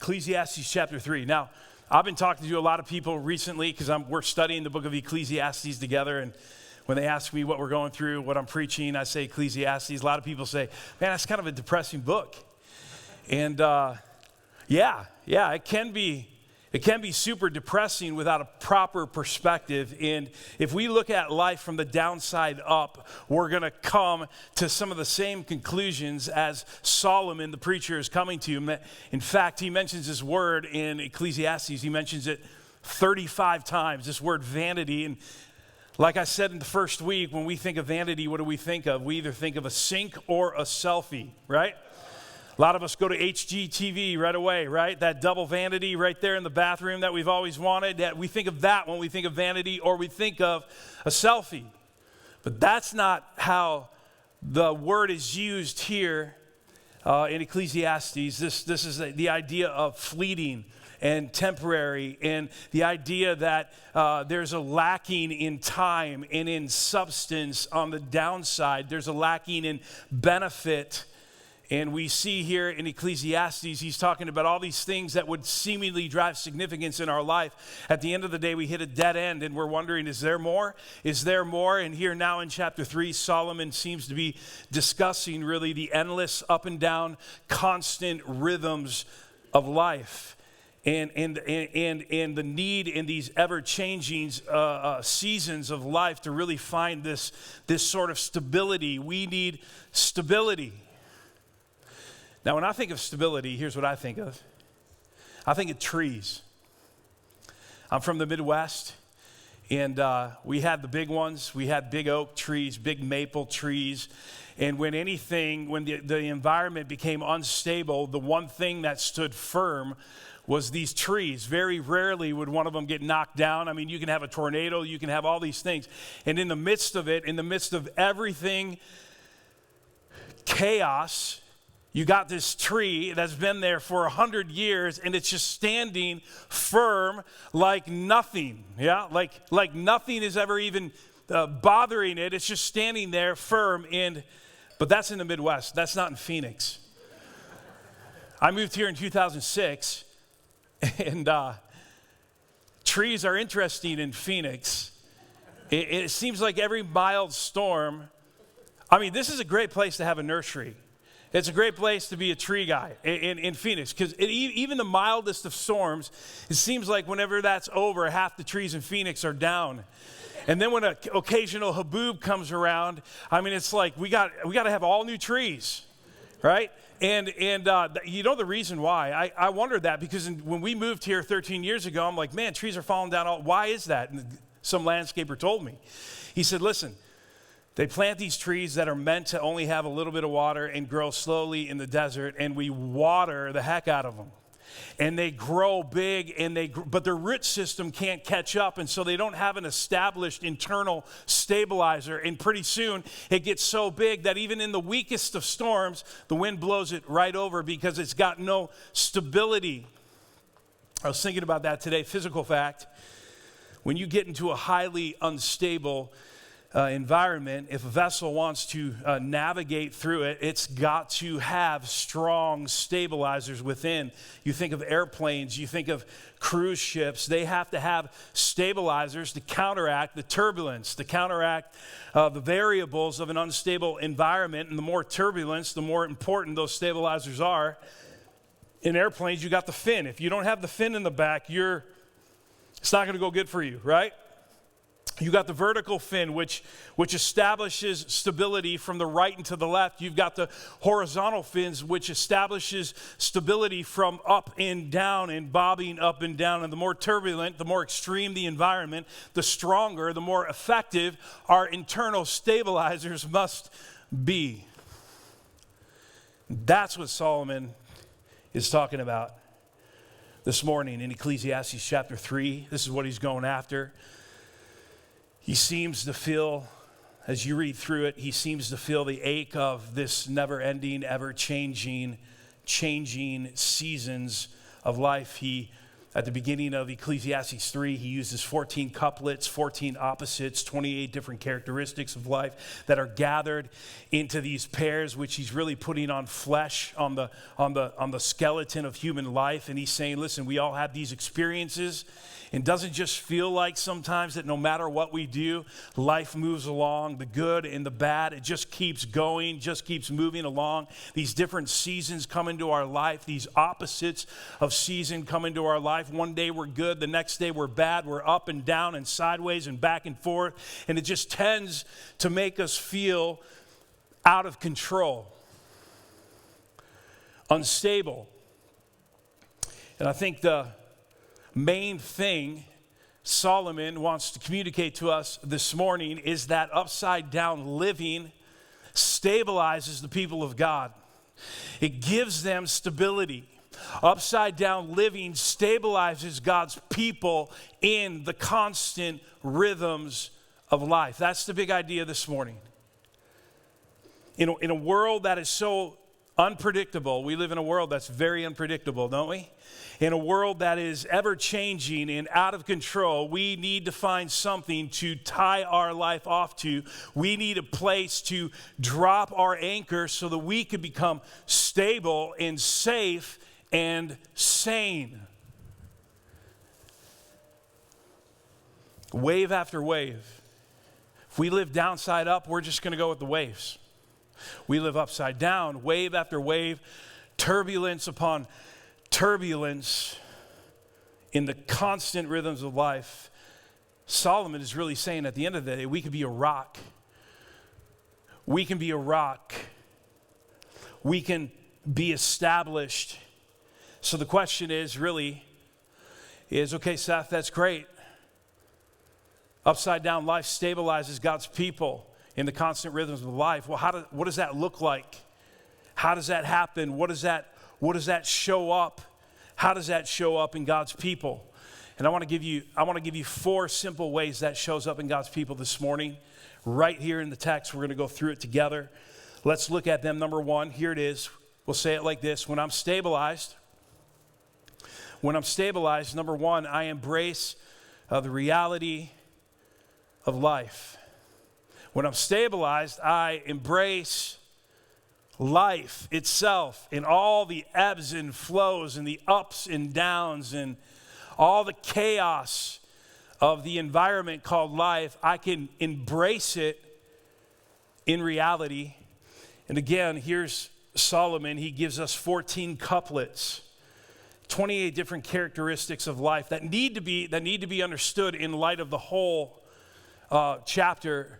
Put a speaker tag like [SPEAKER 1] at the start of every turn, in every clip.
[SPEAKER 1] Ecclesiastes chapter 3. Now, I've been talking to a lot of people recently because we're studying the book of Ecclesiastes together, and when they ask me what we're going through, what I'm preaching, I say Ecclesiastes. A lot of people say, man, that's kind of a depressing book. And yeah, it can be super depressing without a proper perspective. And if we look at life from the downside up, we're going to come to some of the same conclusions as Solomon, the preacher, is coming to. In fact, he mentions this word in Ecclesiastes. He mentions it 35 times, this word vanity. And like I said in the first week, when we think of vanity, what do we think of? We either think of a sink or a selfie, right? A lot of us go to HGTV right away, right? That double vanity right there in the bathroom that we've always wanted. We think of that when we think of vanity, or we think of a selfie. But that's not how the word is used here in Ecclesiastes. This is the idea of fleeting and temporary, and the idea that there's a lacking in time and in substance on the downside. There's a lacking in benefit. And we see here in Ecclesiastes, he's talking about all these things that would seemingly drive significance in our life. At the end of the day, we hit a dead end, and we're wondering, is there more? Is there more? And here now in chapter 3, Solomon seems to be discussing really the endless up and down, constant rhythms of life. And the need in these ever-changing seasons of life to really find this sort of stability. We need stability. Now, when I think of stability, here's what I think of. I think of trees. I'm from the Midwest, and we had the big ones. We had big oak trees, big maple trees. And when the environment became unstable, the one thing that stood firm was these trees. Very rarely would one of them get knocked down. I mean, you can have a tornado, you can have all these things. And in the midst of it, in the midst of everything, chaos, you got this tree that's been there for 100 years, and it's just standing firm like nothing, yeah? Like nothing is ever even bothering it. It's just standing there firm, but that's in the Midwest. That's not in Phoenix. I moved here in 2006, and trees are interesting in Phoenix. It seems like every mild storm, I mean, this is a great place to have a nursery. It's a great place to be a tree guy in Phoenix, because even the mildest of storms, it seems like whenever that's over, half the trees in Phoenix are down. And then when an occasional haboob comes around, I mean, it's like we got to have all new trees, right? And you know the reason why? I wondered that because when we moved here 13 years ago, I'm like, man, trees are falling down. Why is that? And some landscaper told me. He said, listen, they plant these trees that are meant to only have a little bit of water and grow slowly in the desert, and we water the heck out of them. And they grow big, but their root system can't catch up, and so they don't have an established internal stabilizer. And pretty soon, it gets so big that even in the weakest of storms, the wind blows it right over because it's got no stability. I was thinking about that today. Physical fact, when you get into a highly unstable environment, if a vessel wants to navigate through it, it's got to have strong stabilizers within. You think of airplanes, you think of cruise ships, they have to have stabilizers to counteract the turbulence, to counteract the variables of an unstable environment. And the more turbulence, the more important those stabilizers are. In airplanes, you got the fin. If you don't have the fin in the back, it's not going to go good for you, right? You got the vertical fin, which establishes stability from the right and to the left. You've got the horizontal fins, which establishes stability from up and down and bobbing up and down. And the more turbulent, the more extreme the environment, the stronger, the more effective our internal stabilizers must be. That's what Solomon is talking about this morning in Ecclesiastes chapter 3. This is what he's going after. He seems to feel, as you read through it, he seems to feel the ache of this never-ending, ever-changing seasons of life. He At the beginning of Ecclesiastes 3, he uses 14 couplets, 14 opposites, 28 different characteristics of life that are gathered into these pairs, which he's really putting on flesh, on the skeleton of human life. And he's saying, listen, we all have these experiences. It doesn't just feel like sometimes that no matter what we do, life moves along, the good and the bad. It just keeps going, just keeps moving along. These different seasons come into our life. These opposites of season come into our life. One day we're good, the next day we're bad. We're up and down and sideways and back and forth. And it just tends to make us feel out of control, unstable. And I think the main thing Solomon wants to communicate to us this morning is that upside down living stabilizes the people of God. It gives them stability. Upside down living stabilizes God's people in the constant rhythms of life. That's the big idea this morning. In a world that is so unpredictable, we live in a world that's very unpredictable, don't we? In a world that is ever changing and out of control, we need to find something to tie our life off to. We need a place to drop our anchor so that we can become stable and safe and sane. Wave after wave. If we live downside up, we're just going to go with the waves. We live upside down, wave after wave, turbulence upon turbulence in the constant rhythms of life. Solomon is really saying at the end of the day, we could be a rock. We can be a rock. We can be established. So the question is really, okay, Seth, that's great. Upside down life stabilizes God's people in the constant rhythms of life. Well, what does that look like? How does that happen? What does that show up? How does that show up in God's people? And I want to give you 4 simple ways that shows up in God's people this morning. Right here in the text, we're going to go through it together. Let's look at them. Number 1, here it is. We'll say it like this. When I'm stabilized, number 1, I embrace the reality of life. When I'm stabilized, I embrace life itself and all the ebbs and flows and the ups and downs and all the chaos of the environment called life. I can embrace it in reality. And again, here's Solomon. He gives us 14 couplets, 28 different characteristics of life that need to be understood in light of the whole chapter.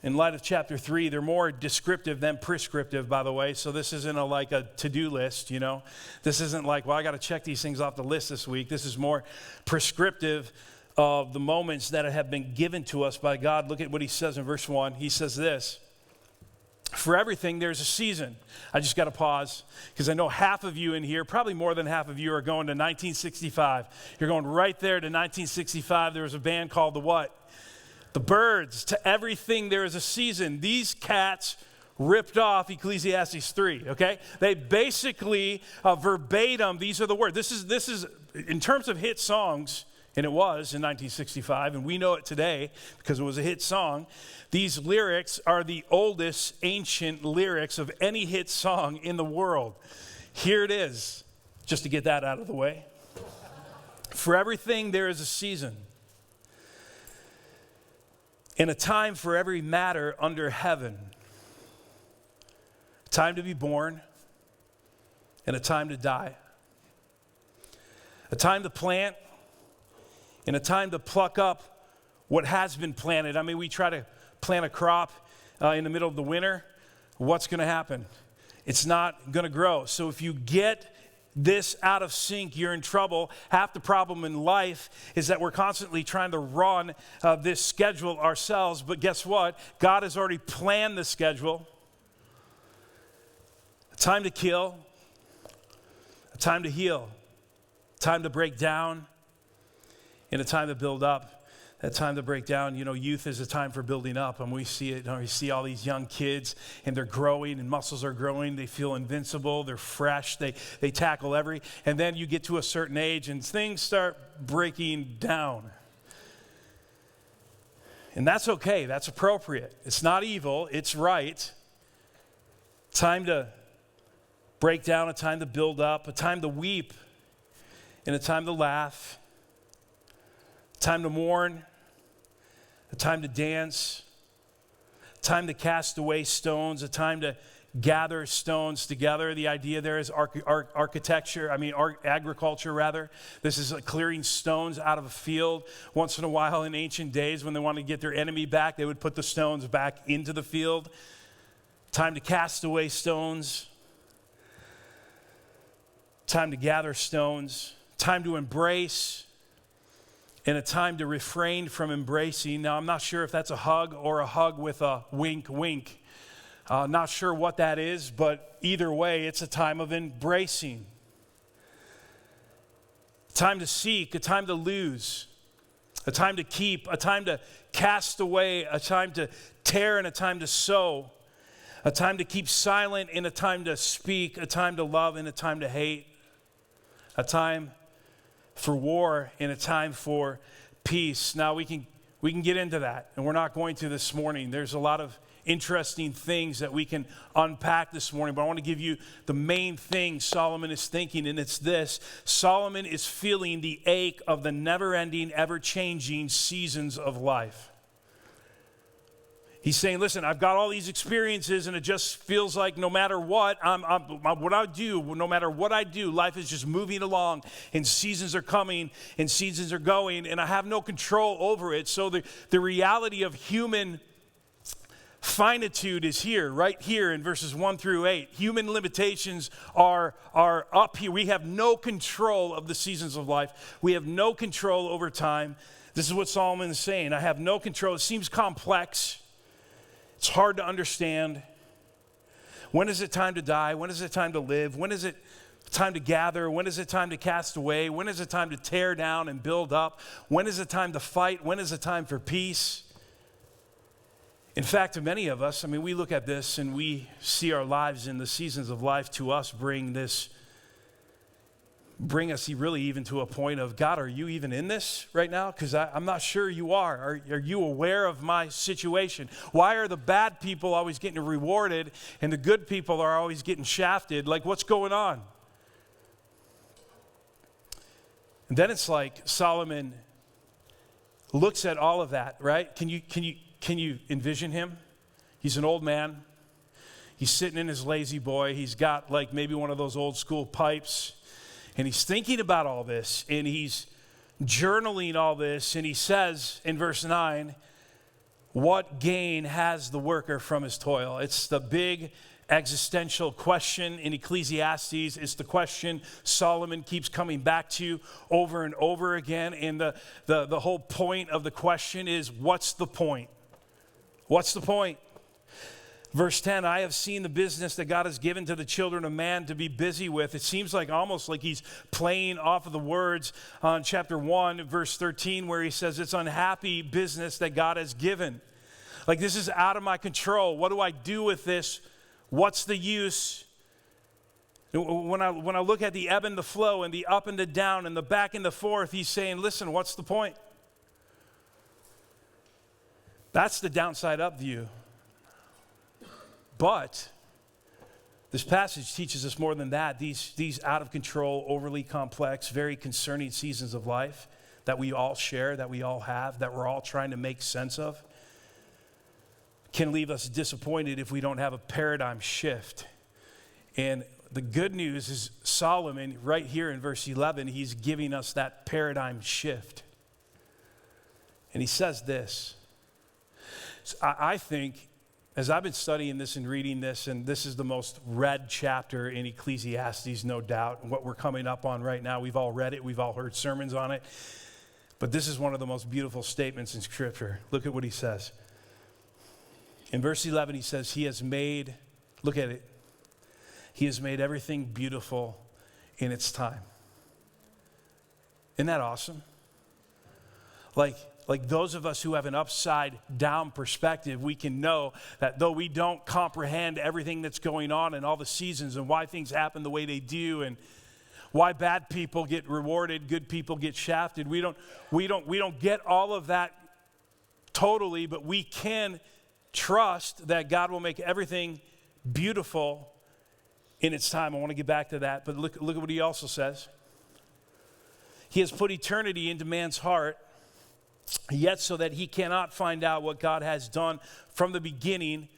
[SPEAKER 1] In light of chapter 3, they're more descriptive than prescriptive, by the way. So this isn't like a to-do list, you know. This isn't like, well, I got to check these things off the list this week. This is more prescriptive of the moments that have been given to us by God. Look at what he says in verse 1. He says this: for everything, there's a season. I just got to pause because I know half of you in here, probably more than half of you, are going to 1965. You're going right there to 1965. There was a band called the what? The Birds. To everything there is a season. These cats ripped off Ecclesiastes 3, okay? They basically, verbatim, these are the words. This is in terms of hit songs, and it was in 1965, and we know it today because it was a hit song. These lyrics are the oldest ancient lyrics of any hit song in the world. Here it is, just to get that out of the way. For everything there is a season, and a time for every matter under heaven. A time to be born and a time to die. A time to plant and a time to pluck up what has been planted. I mean, we try to plant a crop in the middle of the winter. What's going to happen? It's not going to grow. So if you get this out of sync, you're in trouble. Half the problem in life is that we're constantly trying to run this schedule ourselves. But guess what? God has already planned the schedule. A time to kill, a time to heal, a time to break down, and a time to build up. that time to break down. Youth is a time for building up, and we see it. We see all these young kids, and they're growing, and muscles are growing. They feel invincible. They're fresh. They tackle and then you get to a certain age, and things start breaking down. And that's okay. That's appropriate. It's not evil. It's right. Time to break down, a time to build up, a time to weep, and a time to laugh. Time to mourn, a time to dance, a time to cast away stones, a time to gather stones together. The idea there is agriculture rather. This is clearing stones out of a field. Once in a while in ancient days when they wanted to get their enemy back, they would put the stones back into the field. Time to cast away stones. Time to gather stones. Time to embrace. And a time to refrain from embracing. Now, I'm not sure if that's a hug or a hug with a wink, wink. Not sure what that is, but either way, it's a time of embracing. Time to seek, a time to lose, a time to keep, a time to cast away, a time to tear, and a time to sow, a time to keep silent, and a time to speak, a time to love, and a time to hate, a time for war and a time for peace. Now we can get into that, and we're not going to this morning. There's a lot of interesting things that we can unpack this morning, but I want to give you the main thing Solomon is thinking, and it's this. Solomon is feeling the ache of the never-ending, ever-changing seasons of life. He's saying, listen, I've got all these experiences, and it just feels like no matter what, no matter what I do, life is just moving along, and seasons are coming, and seasons are going, and I have no control over it. So the reality of human finitude is here, right here in verses 1 through 8. Human limitations are up here. We have no control of the seasons of life. We have no control over time. This is what Solomon is saying. I have no control. It seems complex. It's hard to understand. When is it time to die? When is it time to live? When is it time to gather? When is it time to cast away? When is it time to tear down and build up? When is it time to fight? When is it time for peace? In fact, to many of us, we look at this and we see our lives in the seasons of life to us bring us really even to a point of, God, are you even in this right now? Because I'm not sure you are. Are you aware of my situation? Why are the bad people always getting rewarded and the good people are always getting shafted? Like, what's going on? And then it's like Solomon looks at all of that, right? Can you envision him? He's an old man. He's sitting in his lazy boy. He's got like maybe one of those old school pipes. And he's thinking about all this, and he's journaling all this, and he says in verse 9, what gain has the worker from his toil? It's the big existential question in Ecclesiastes. It's the question Solomon keeps coming back to over and over again, and the whole point of the question is, what's the point? What's the point? Verse 10, I have seen the business that God has given to the children of man to be busy with. It seems like almost like he's playing off of the words on chapter 1, verse 13, where he says it's unhappy business that God has given. Like, this is out of my control. What do I do with this? What's the use? When I look at the ebb and the flow and the up and the down and the back and the forth, he's saying, listen, what's the point? That's the downside up view. But this passage teaches us more than that. These out of control, overly complex, very concerning seasons of life that we all share, that we all have, that we're all trying to make sense of, can leave us disappointed if we don't have a paradigm shift. And the good news is Solomon, right here in verse 11, he's giving us that paradigm shift. And he says this. I think, as I've been studying this and reading this, and this is the most read chapter in Ecclesiastes, no doubt, what we're coming up on right now. We've all read it. We've all heard sermons on it. But this is one of the most beautiful statements in Scripture. Look at what he says. In verse 11, he says, he has made, look at it, he has made everything beautiful in its time. Isn't that awesome? Like, like those of us who have an upside down perspective, we can know that though we don't comprehend everything that's going on in all the seasons and why things happen the way they do and why bad people get rewarded, good people get shafted, we don't get all of that totally, but we can trust that God will make everything beautiful in its time. I want to get back to that, but look at what he also says. He has put eternity into man's heart, yet so that he cannot find out what God has done from the beginning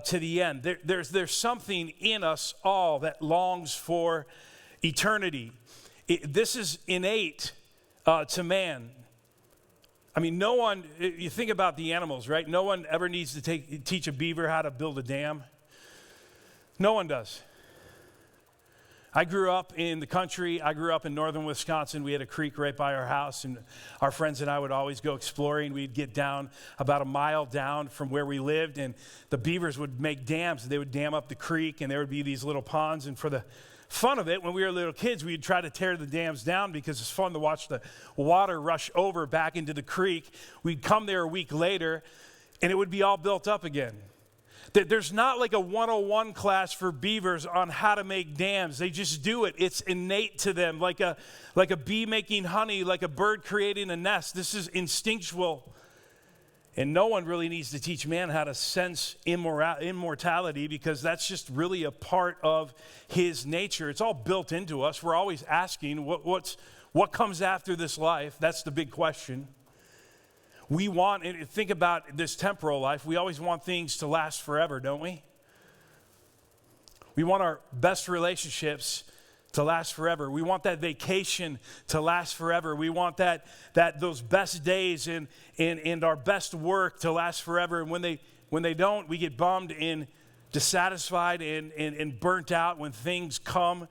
[SPEAKER 1] to the end. There's something in us all that longs for eternity. This is innate to man. I mean, no one, you think about the animals, right? No one ever needs to teach a beaver how to build a dam. No one does. I grew up in the country. I grew up in northern Wisconsin. We had a creek right by our house, and our friends and I would always go exploring. We'd get down about a mile down from where we lived, and the beavers would make dams. They would dam up the creek, and there would be these little ponds. And for the fun of it, when we were little kids, we'd try to tear the dams down because it's fun to watch the water rush over back into the creek. We'd come there a week later, and it would be all built up again. There's not like a 101 class for beavers on how to make dams. They just do it. It's innate to them, like a bee making honey, like a bird creating a nest. This is instinctual. And no one really needs to teach man how to sense immortality, because that's just really a part of his nature. It's all built into us. We're always asking what comes after this life. That's the big question. We want, and think about this temporal life, we always want things to last forever, don't we? We want our best relationships to last forever. We want that vacation to last forever. We want that those best days and our best work to last forever. And when they don't, we get bummed and dissatisfied and burnt out when things come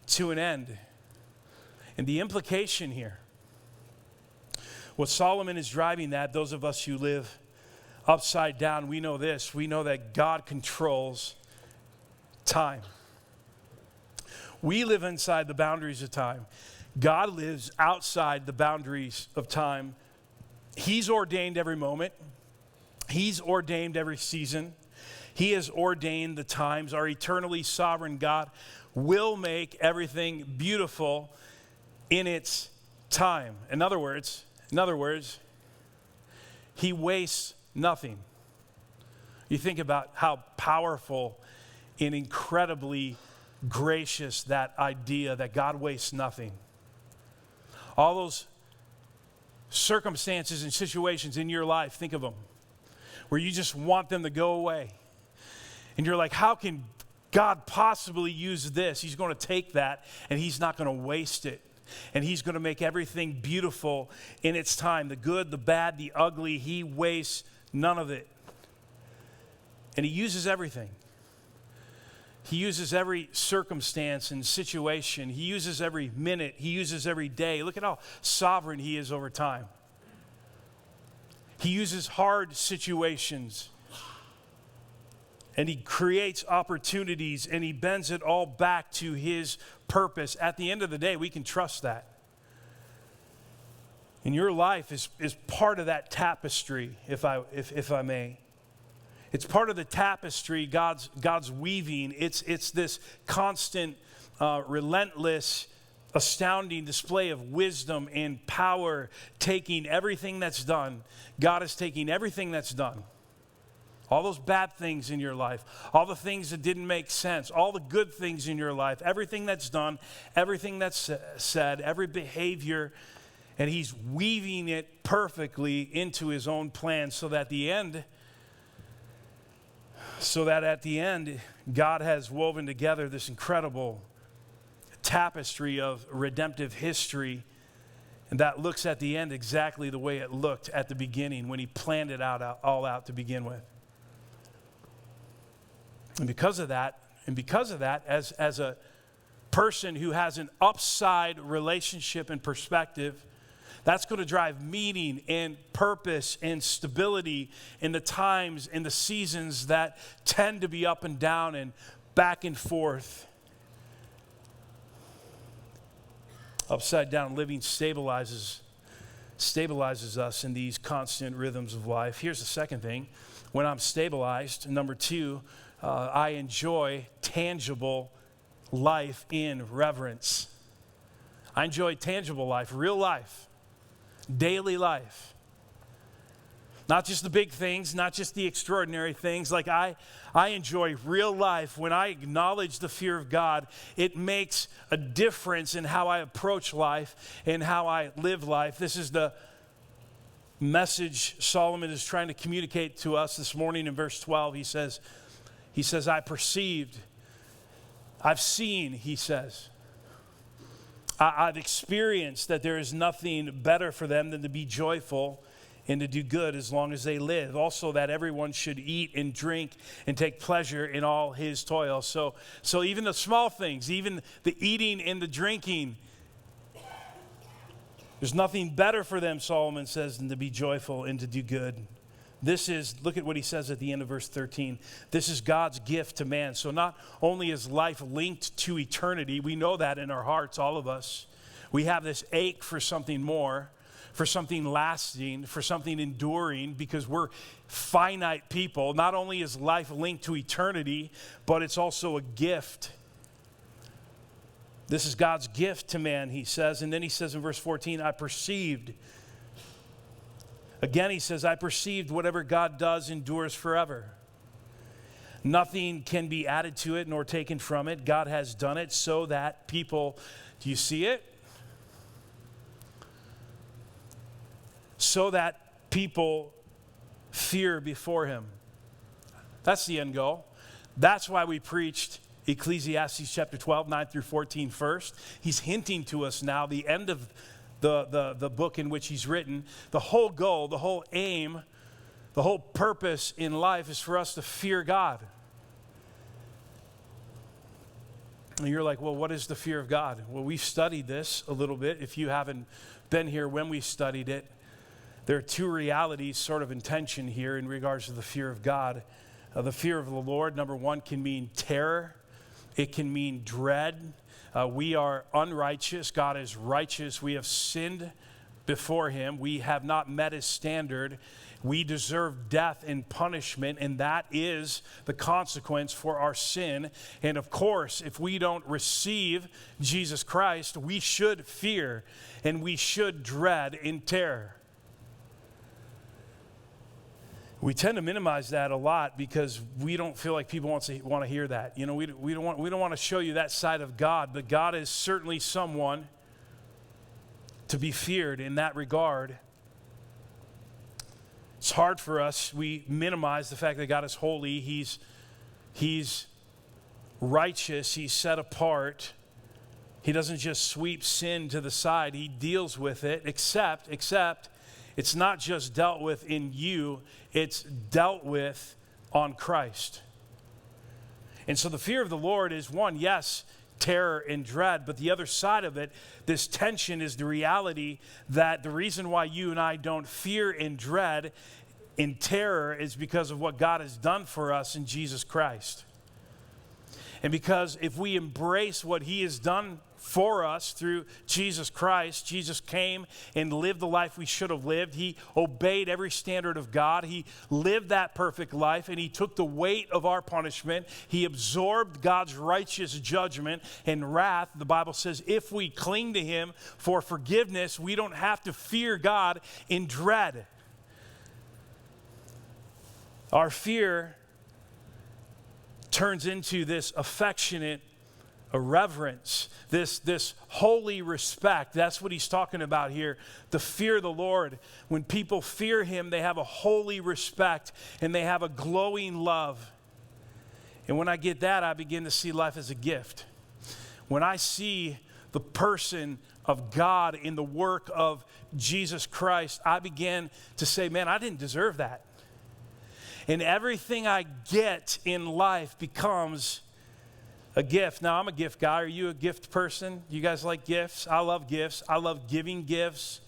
[SPEAKER 1] to an end. And the implication here, what Solomon is driving at, those of us who live upside down, we know this. We know that God controls time. We live inside the boundaries of time. God lives outside the boundaries of time. He's ordained every moment. He's ordained every season. He has ordained the times. Our eternally sovereign God will make everything beautiful in its time. In other words, he wastes nothing. You think about how powerful and incredibly gracious that idea that God wastes nothing. All those circumstances and situations in your life, think of them, where you just want them to go away. And you're like, how can God possibly use this? He's going to take that and he's not going to waste it. And he's going to make everything beautiful in its time. The good, the bad, the ugly, he wastes none of it. And he uses everything. He uses every circumstance and situation. He uses every minute. He uses every day. Look at how sovereign he is over time. He uses hard situations. And he creates opportunities, and he bends it all back to his purpose. At the end of the day, we can trust that. And your life is part of that tapestry, if I may. It's part of the tapestry God's weaving. It's this constant, relentless, astounding display of wisdom and power, taking everything that's done. God is taking everything that's done. All those bad things in your life, all the things that didn't make sense, all the good things in your life, everything that's done, everything that's said, every behavior, and he's weaving it perfectly into his own plan so that at the end, God has woven together this incredible tapestry of redemptive history, and that looks at the end exactly the way it looked at the beginning when he planned it all out to begin with. And because of that, as a person who has an upside relationship and perspective, that's going to drive meaning and purpose and stability in the times, in the seasons that tend to be up and down and back and forth. Upside down living stabilizes stabilizes us in these constant rhythms of life. Here's the second thing. When I'm stabilized, number two, I enjoy tangible life in reverence. I enjoy tangible life, real life, daily life. Not just the big things, not just the extraordinary things. Like I enjoy real life. When I acknowledge the fear of God, it makes a difference in how I approach life and how I live life. This is the message Solomon is trying to communicate to us this morning in verse 12. He says, I perceived, I've seen, he says. I've experienced that there is nothing better for them than to be joyful and to do good as long as they live. Also that everyone should eat and drink and take pleasure in all his toil. So even the small things, even the eating and the drinking, there's nothing better for them, Solomon says, than to be joyful and to do good. This is, look at what he says at the end of verse 13. This is God's gift to man. So not only is life linked to eternity, we know that in our hearts, all of us. We have this ache for something more, for something lasting, for something enduring, because we're finite people. Not only is life linked to eternity, but it's also a gift. This is God's gift to man, he says. And then he says in verse 14, I perceived. Again, he says, I perceived whatever God does endures forever. Nothing can be added to it nor taken from it. God has done it so that people, do you see it? So that people fear before him. That's the end goal. That's why we preached Ecclesiastes chapter 12, 9 through 14 first. He's hinting to us now the end of the book in which he's written. The whole goal, the whole aim, the whole purpose in life is for us to fear God. And you're like, well, what is the fear of God? Well, we've studied this a little bit. If you haven't been here when we studied it, there are two realities sort of in tension here in regards to the fear of God. The fear of the Lord, number one, can mean terror. It can mean dread. We are unrighteous. God is righteous. We have sinned before him. We have not met his standard. We deserve death and punishment, and that is the consequence for our sin. And of course, if we don't receive Jesus Christ, we should fear and we should dread in terror. We tend to minimize that a lot because we don't feel like people want to hear that. You know, we don't want to show you that side of God, but God is certainly someone to be feared in that regard. It's hard for us. We minimize the fact that God is holy. He's righteous. He's set apart. He doesn't just sweep sin to the side. He deals with it, except it's not just dealt with in you, it's dealt with on Christ. And so the fear of the Lord is one, yes, terror and dread, but the other side of it, this tension, is the reality that the reason why you and I don't fear and dread in terror is because of what God has done for us in Jesus Christ. And because if we embrace what he has done for us through Jesus Christ, Jesus came and lived the life we should have lived. He obeyed every standard of God. He lived that perfect life, and he took the weight of our punishment. He absorbed God's righteous judgment and wrath. The Bible says if we cling to him for forgiveness, we don't have to fear God in dread. Our fear turns into this affectionate reverence, this holy respect. That's what he's talking about here. The fear of the Lord. When people fear him, they have a holy respect and they have a glowing love. And when I get that, I begin to see life as a gift. When I see the person of God in the work of Jesus Christ, I begin to say, man, I didn't deserve that. And everything I get in life becomes a gift. Now, I'm a gift guy. Are you a gift person? You guys like gifts? I love gifts. I love giving gifts.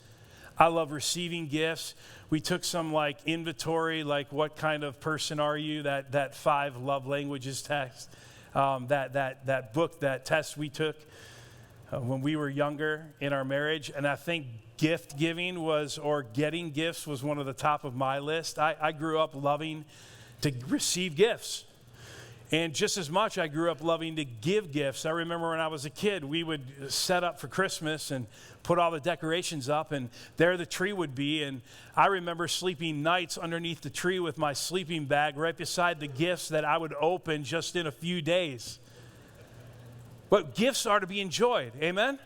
[SPEAKER 1] I love receiving gifts. We took some inventory, what kind of person are you? That 5 love languages test, that book, that test we took. when we were younger in our marriage, and I think gift giving or getting gifts was one of the top of my list. I grew up loving to receive gifts. And just as much, I grew up loving to give gifts. I remember when I was a kid, we would set up for Christmas and put all the decorations up, and there the tree would be. And I remember sleeping nights underneath the tree with my sleeping bag right beside the gifts that I would open just in a few days. But gifts are to be enjoyed, amen?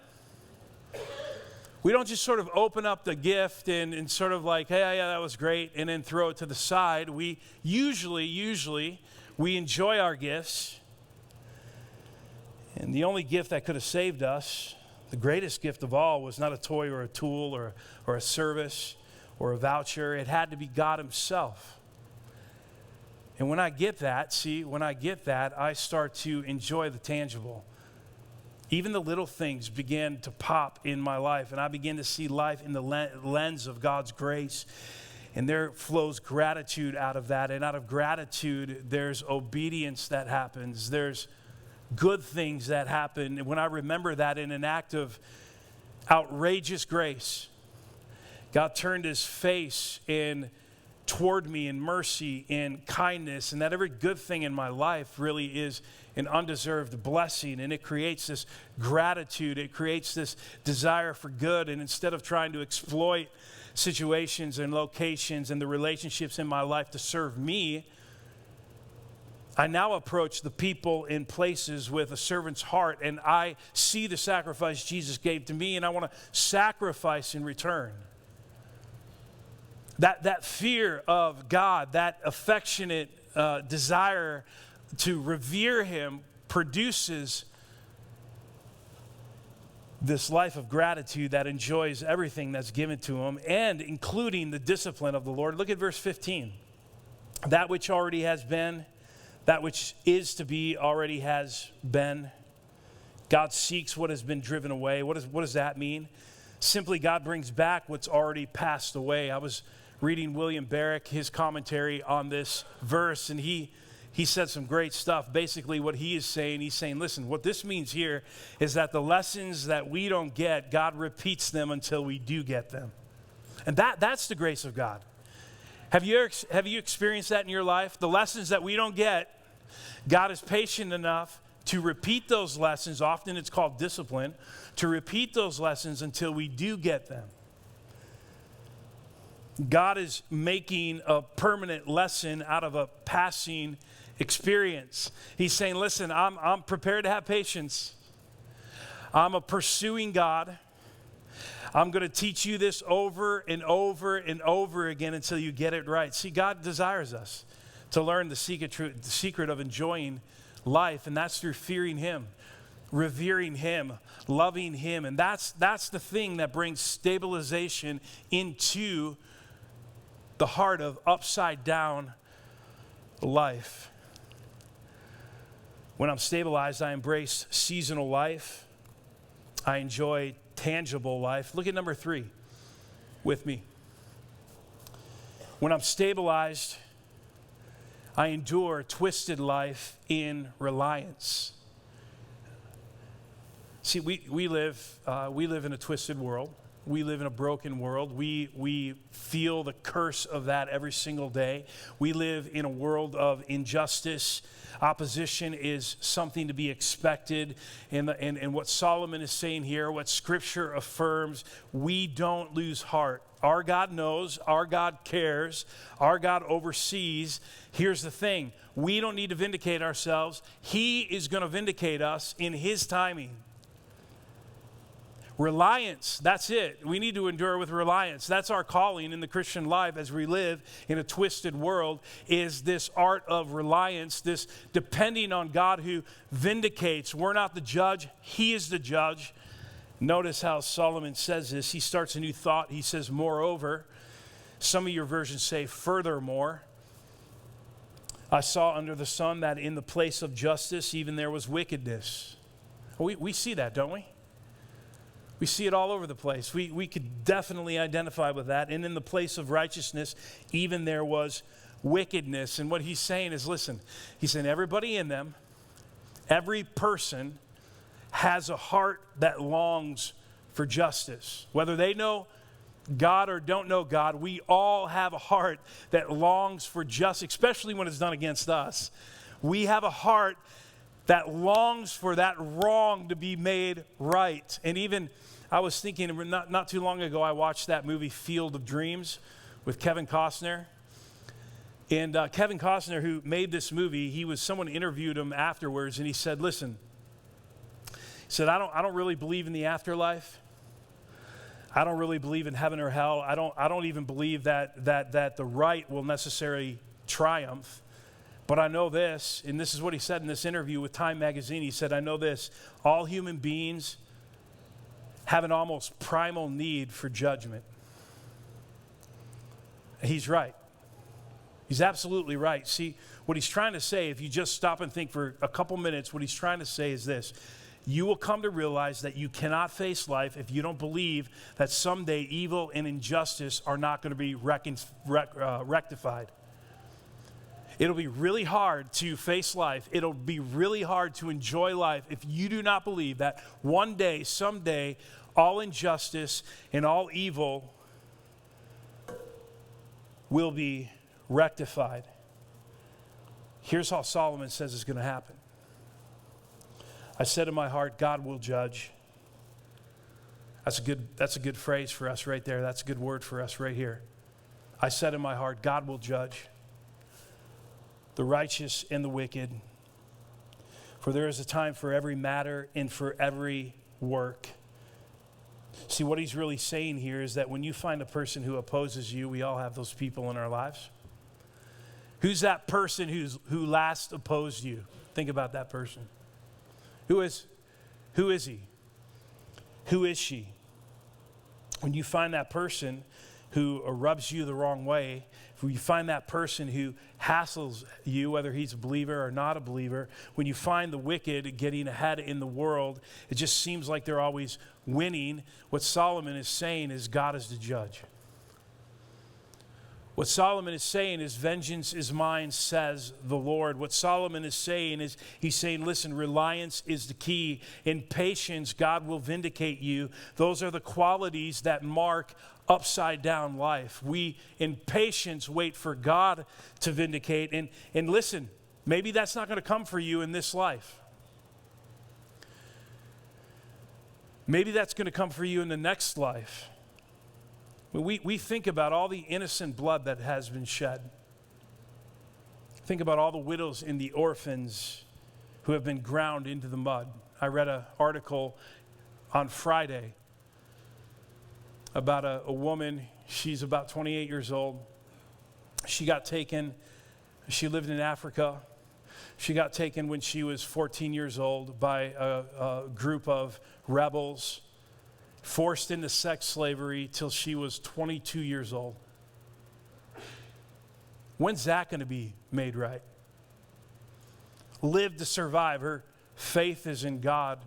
[SPEAKER 1] We don't just sort of open up the gift and sort of like, hey, yeah, that was great, and then throw it to the side. We usually, we enjoy our gifts. And the only gift that could have saved us, the greatest gift of all, was not a toy or a tool or a service or a voucher. It had to be God himself. And when I get that, I start to enjoy the tangible. Even the little things began to pop in my life, and I began to see life in the lens of God's grace. And there flows gratitude out of that. And out of gratitude, there's obedience that happens. There's good things that happen. And when I remember that in an act of outrageous grace, God turned his face toward me in mercy and kindness, and that every good thing in my life really is an undeserved blessing, and it creates this gratitude. It creates this desire for good, and instead of trying to exploit situations and locations and the relationships in my life to serve me, I now approach the people in places with a servant's heart, and I see the sacrifice Jesus gave to me, and I want to sacrifice in return. That fear of God, that affectionate desire to revere him produces this life of gratitude that enjoys everything that's given to him, and including the discipline of the Lord. Look at verse 15. That which already has been, that which is to be already has been. God seeks what has been driven away. What does that mean? Simply, God brings back what's already passed away. I was reading William Barrick, his commentary on this verse, and he said some great stuff. Basically, what he's saying, listen, what this means here is that the lessons that we don't get, God repeats them until we do get them. And that's the grace of God. Have you experienced that in your life? The lessons that we don't get, God is patient enough to repeat those lessons. Often it's called discipline, to repeat those lessons until we do get them. God is making a permanent lesson out of a passing experience. He's saying, listen, I'm prepared to have patience. I'm a pursuing God. I'm going to teach you this over and over and over again until you get it right. See, God desires us to learn the secret of enjoying life, and that's through fearing him, revering him, loving him. And that's the thing that brings stabilization into the heart of upside down life. When I'm stabilized, I embrace seasonal life. I enjoy tangible life. Look at number 3 with me. When I'm stabilized, I endure twisted life in reliance. See, we live in a twisted world. We live in a broken world. We feel the curse of that every single day. We live in a world of injustice. Opposition is something to be expected. And what Solomon is saying here, what Scripture affirms, we don't lose heart. Our God knows, our God cares, our God oversees. Here's the thing, we don't need to vindicate ourselves. He is going to vindicate us in his timing. Reliance, that's it. We need to endure with reliance. That's our calling in the Christian life as we live in a twisted world, is this art of reliance, this depending on God who vindicates. We're not the judge, he is the judge. Notice how Solomon says this. He starts a new thought. He says, moreover. Some of your versions say, furthermore. I saw under the sun that in the place of justice, even there was wickedness. We see that, don't we? We see it all over the place. We could definitely identify with that. And in the place of righteousness, even there was wickedness. And what he's saying is, listen, he's saying everybody in them, every person has a heart that longs for justice. Whether they know God or don't know God, we all have a heart that longs for justice, especially when it's done against us. We have a heart that longs for that wrong to be made right. And even, I was thinking, not too long ago, I watched that movie Field of Dreams with Kevin Costner. And Kevin Costner, who made this movie, someone interviewed him afterwards, and he said, listen, he said, I don't really believe in the afterlife. I don't really believe in heaven or hell. I don't even believe that the right will necessarily triumph. But I know this, and this is what he said in this interview with Time magazine. He said, I know this, all human beings have an almost primal need for judgment. He's right. He's absolutely right. See, what he's trying to say, if you just stop and think for a couple minutes, what he's trying to say is this. You will come to realize that you cannot face life if you don't believe that someday evil and injustice are not going to be rectified. It'll be really hard to face life. It'll be really hard to enjoy life if you do not believe that one day, someday, all injustice and all evil will be rectified. Here's how Solomon says it's going to happen. I said in my heart, God will judge. That's a good phrase for us right there. That's a good word for us right here. I said in my heart, God will judge the righteous and the wicked. For there is a time for every matter and for every work. See, what he's really saying here is that when you find a person who opposes you, we all have those people in our lives. Who's that person who last opposed you? Think about that person. Who is he? Who is she? When you find that person who rubs you the wrong way, when you find that person who hassles you, whether he's a believer or not a believer, when you find the wicked getting ahead in the world, it just seems like they're always winning. What Solomon is saying is God is the judge. What Solomon is saying is, vengeance is mine, says the Lord. What Solomon is saying is, he's saying, listen, reliance is the key. In patience, God will vindicate you. Those are the qualities that mark upside down life. We, in patience, wait for God to vindicate. And listen, maybe that's not going to come for you in this life. Maybe that's going to come for you in the next life. We think about all the innocent blood that has been shed. Think about all the widows and the orphans who have been ground into the mud. I read an article on Friday about a woman. She's about 28 years old. She got taken. She lived in Africa. She got taken when she was 14 years old by a group of rebels, forced into sex slavery till she was 22 years old. When's that going to be made right? Lived to survive. Her faith is in God.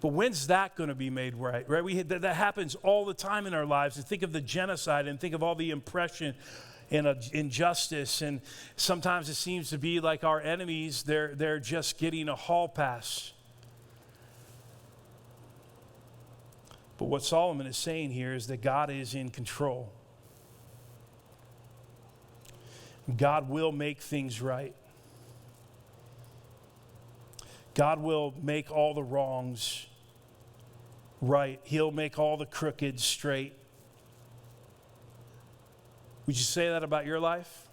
[SPEAKER 1] But when's that going to be made right? That happens all the time in our lives. And think of the genocide and think of all the oppression and injustice. And sometimes it seems to be like our enemies, they're just getting a hall pass. But what Solomon is saying here is that God is in control. God will make things right. God will make all the wrongs right. He'll make all the crooked straight. Would you say that about your life?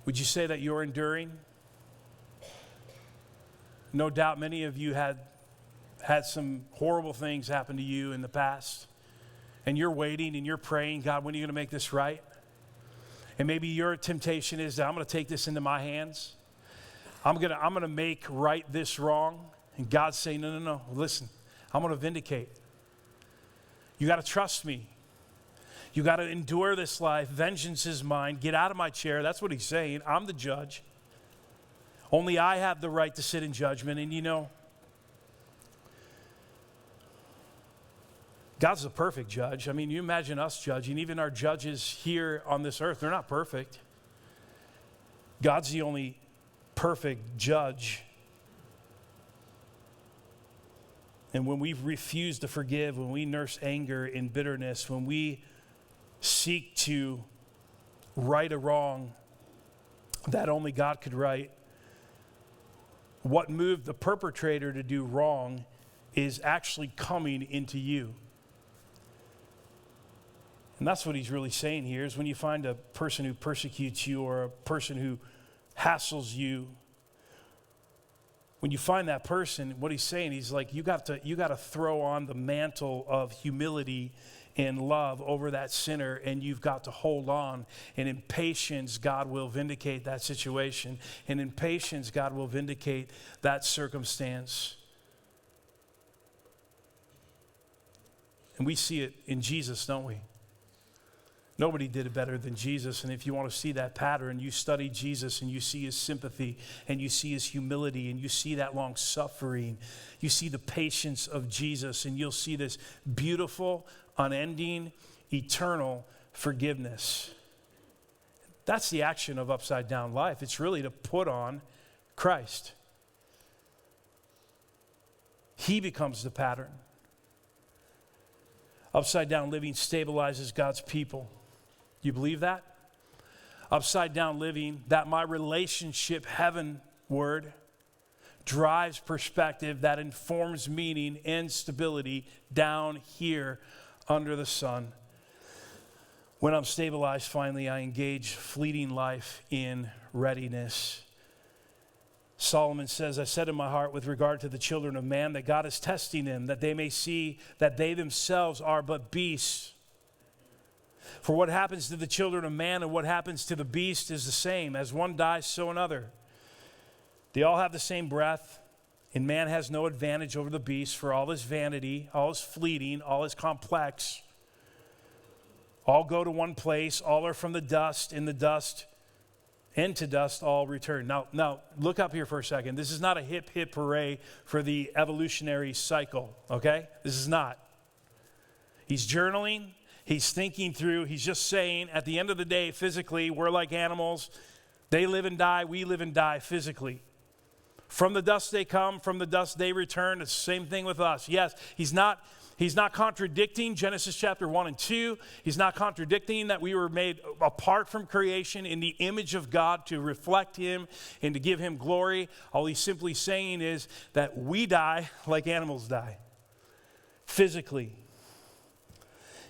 [SPEAKER 1] Would you say that you're enduring? No doubt many of you had some horrible things happen to you in the past, and you're waiting and you're praying, God, when are you going to make this right? And maybe your temptation is that I'm going to take this into my hands. I'm going to make right this wrong. And God's saying, no, listen, I'm going to vindicate. You got to trust me. You got to endure this life. Vengeance is mine. Get out of my chair. That's what he's saying. I'm the judge. Only I have the right to sit in judgment. And you know, God's the perfect judge. I mean, you imagine us judging. Even our judges here on this earth, they're not perfect. God's the only perfect judge. And when we refuse to forgive, when we nurse anger and bitterness, when we seek to right a wrong that only God could right, what moved the perpetrator to do wrong is actually coming into you. And that's what he's really saying here, is when you find a person who persecutes you or a person who hassles you, when you find that person, what he's saying, he's like, you got to throw on the mantle of humility and love over that sinner, and you've got to hold on. And in patience, God will vindicate that situation. And in patience, God will vindicate that circumstance. And we see it in Jesus, don't we? Nobody did it better than Jesus. And if you want to see that pattern, you study Jesus and you see his sympathy and you see his humility and you see that long suffering. You see the patience of Jesus, and you'll see this beautiful, unending, eternal forgiveness. That's the action of upside down life. It's really to put on Christ. He becomes the pattern. Upside down living stabilizes God's people. You believe that? Upside down living, that my relationship heavenward drives perspective that informs meaning and stability down here under the sun. When I'm stabilized, finally, I engage fleeting life in readiness. Solomon says, I said in my heart with regard to the children of man that God is testing them, that they may see that they themselves are but beasts. For what happens to the children of man and what happens to the beast is the same. As one dies, so another. They all have the same breath, and man has no advantage over the beast, for all his vanity, all his fleeting, all his complex. All go to one place, all are from the dust, in the dust, and to dust all return. Now, look up here for a second. This is not a hip, hip hooray for the evolutionary cycle, okay? This is not. He's journaling. He's thinking through. He's just saying, at the end of the day, physically, we're like animals. They live and die. We live and die physically. From the dust they come. From the dust they return. It's the same thing with us. Yes, he's not contradicting Genesis chapter 1 and 2. He's not contradicting that we were made apart from creation in the image of God to reflect him and to give him glory. All he's simply saying is that we die like animals die, physically.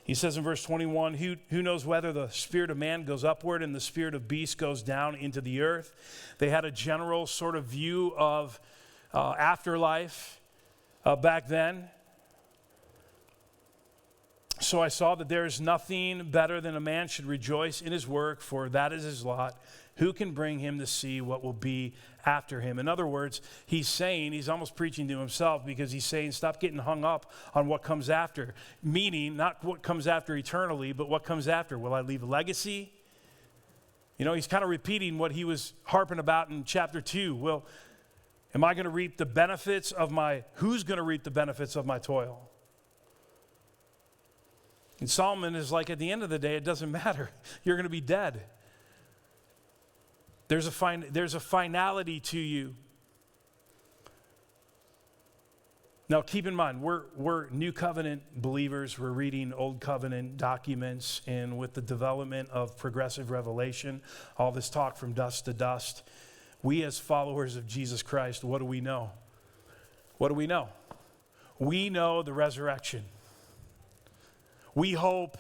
[SPEAKER 1] He says in verse 21, who knows whether the spirit of man goes upward and the spirit of beast goes down into the earth? They had a general sort of view of afterlife back then. So I saw that there is nothing better than a man should rejoice in his work, for that is his lot. Who can bring him to see what will be after him? In other words, he's almost preaching to himself, because he's saying, stop getting hung up on what comes after. Meaning, not what comes after eternally, but what comes after. Will I leave a legacy? You know, he's kind of repeating what he was harping about in chapter 2. Well, am I going to reap the benefits of who's going to reap the benefits of my toil? And Solomon is like, at the end of the day, it doesn't matter. You're going to be dead. There's a finality to you. Now, keep in mind, we're New Covenant believers. We're reading Old Covenant documents, and with the development of progressive revelation, all this talk from dust to dust, we as followers of Jesus Christ, what do we know? What do we know? We know the resurrection. We hope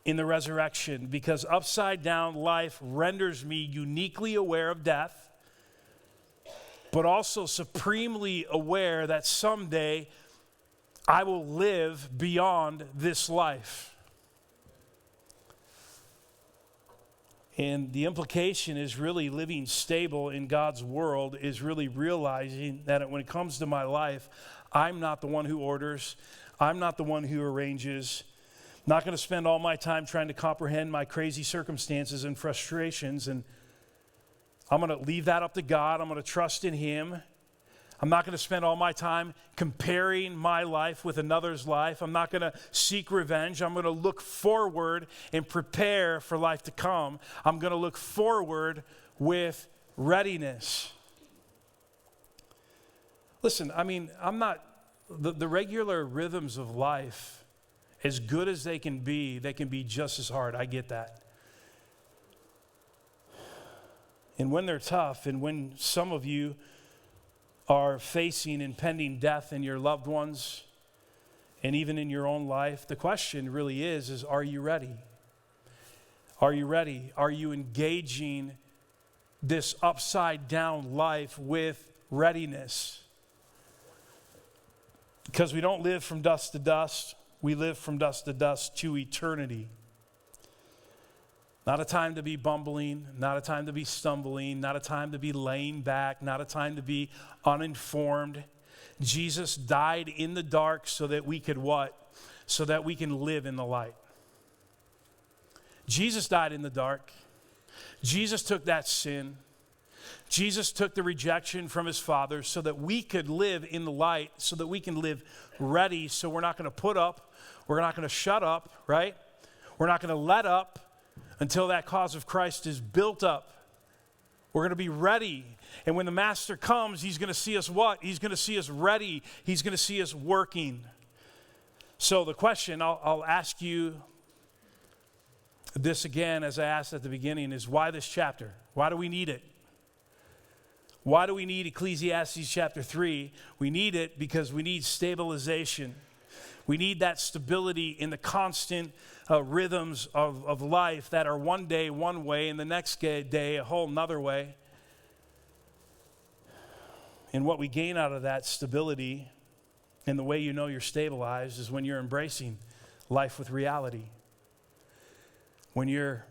[SPEAKER 1] in the resurrection, because upside down life renders me uniquely aware of death, but also supremely aware that someday I will live beyond this life. And the implication is really living stable in God's world is really realizing that when it comes to my life, I'm not the one who orders. I'm not the one who arranges. Not going to spend all my time trying to comprehend my crazy circumstances and frustrations, and I'm going to leave that up to God. I'm going to trust in him. I'm not going to spend all my time comparing my life with another's life. I'm not going to seek revenge. I'm going to look forward and prepare for life to come. I'm going to look forward with readiness. Listen, I mean, I'm not the regular rhythms of life, as good as they can be just as hard. I get that. And when they're tough, and when some of you are facing impending death in your loved ones, and even in your own life, the question really is are you ready? Are you ready? Are you engaging this upside down life with readiness? Because we don't live from dust to dust. We live from dust to dust to eternity. Not a time to be bumbling, not a time to be stumbling, not a time to be laying back, not a time to be uninformed. Jesus died in the dark so that we could what? So that we can live in the light. Jesus died in the dark. Jesus took that sin. Jesus took the rejection from his Father so that we could live in the light, so that we can live ready, so we're not going to put up, we're not going to shut up, right? We're not going to let up until that cause of Christ is built up. We're going to be ready. And when the Master comes, he's going to see us what? He's going to see us ready. He's going to see us working. So the question, I'll ask you this again as I asked at the beginning, is why this chapter? Why do we need it? Why do we need Ecclesiastes chapter 3? We need it because we need stabilization. We need that stability in the constant rhythms of life that are one day one way and the next day a whole nother way. And what we gain out of that stability and the way you know you're stabilized is when you're embracing life with reality. When you're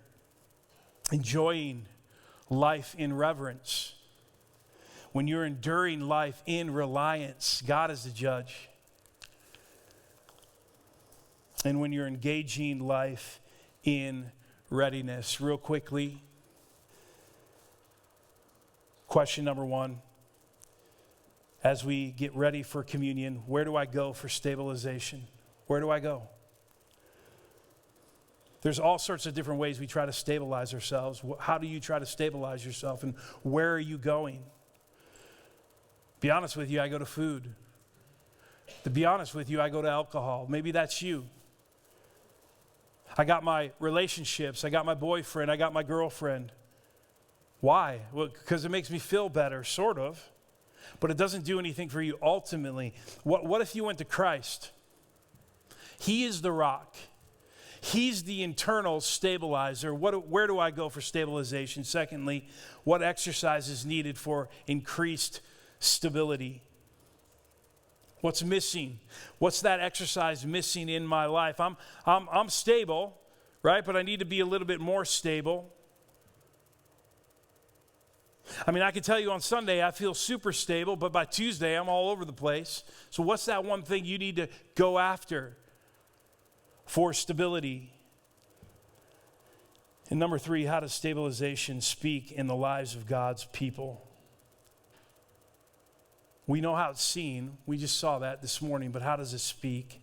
[SPEAKER 1] enjoying life in reverence. When you're enduring life in reliance. God is the judge. And when you're engaging life in readiness. Real quickly, question number 1. As we get ready for communion, where do I go for stabilization? Where do I go? There's all sorts of different ways we try to stabilize ourselves. How do you try to stabilize yourself, and where are you going? Be honest with you, I go to food. To be honest with you, I go to alcohol. Maybe that's you. I got my relationships. I got my boyfriend. I got my girlfriend. Why? Well, because it makes me feel better, sort of. But it doesn't do anything for you ultimately. What if you went to Christ? He is the rock. He's the internal stabilizer. Where do I go for stabilization? Secondly, what exercise is needed for increased stability? What's missing? What's that exercise missing in my life? I'm stable, right? But I need to be a little bit more stable. I mean, I can tell you on Sunday I feel super stable, but by Tuesday I'm all over the place. So what's that one thing you need to go after for stability? And number 3, how does stabilization speak in the lives of God's people? We know how it's seen. We just saw that this morning, but how does it speak?